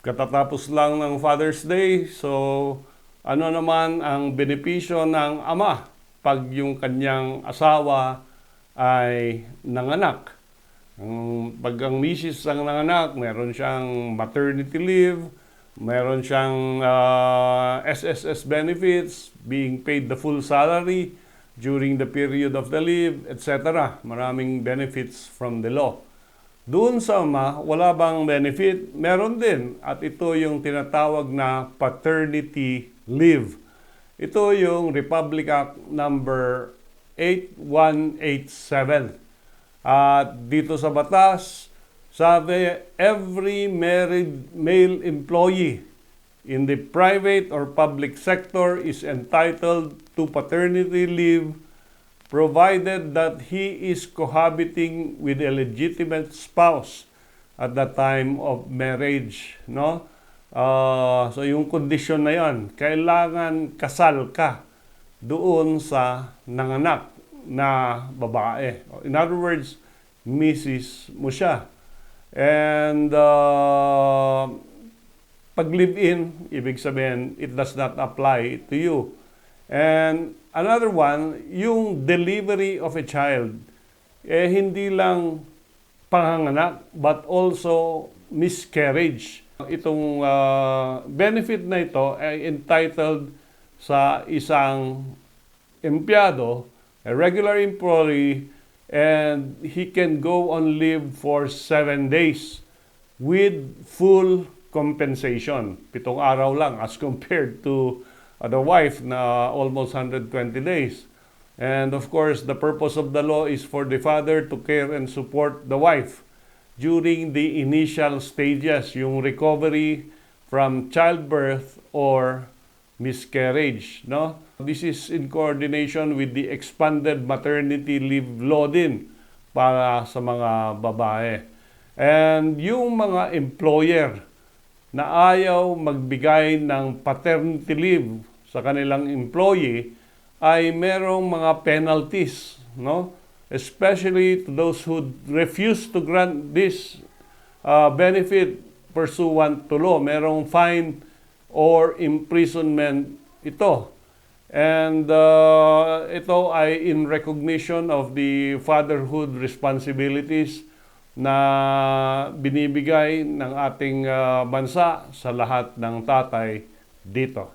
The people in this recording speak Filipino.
Katatapos lang ng Father's Day, so ano naman ang benepisyo ng ama pag yung kanyang asawa ay nanganak? Pag ang misis ang nanganak, meron siyang maternity leave, meron siyang SSS benefits, being paid the full salary during the period of the leave, etc. Maraming benefits from the law. Doon sa ama, wala bang benefit? Meron din. At ito yung tinatawag na paternity leave. Ito yung Republic Act number 8187. At dito sa batas, sabi, every married male employee in the private or public sector is entitled to paternity leave provided that he is cohabiting with a legitimate spouse at the time of marriage, no? So yung kondisyon na yon, kailangan kasal ka doon sa nanganak na babae. In other words, Mrs. mo siya. And pag live-in, ibig sabihin, it does not apply to you. And another one, yung delivery of a child, hindi lang panganganak, but also miscarriage. Itong benefit na ito ay entitled sa isang empleyado, a regular employee, and he can go on leave for 7 days with full compensation. 7 araw lang as compared to the wife na almost 120 days. And of course, the purpose of the law is for the father to care and support the wife during the initial stages, yung recovery from childbirth or miscarriage, no? This is in coordination with the expanded maternity leave law din para sa mga babae. And yung mga employer na ayaw magbigay ng paternity leave sa kanilang employee ay merong mga penalties, no? Especially to those who refuse to grant this benefit pursuant to law. Merong fine or imprisonment ito. And ito ay in recognition of the fatherhood responsibilities na binibigay ng ating bansa sa lahat ng tatay dito.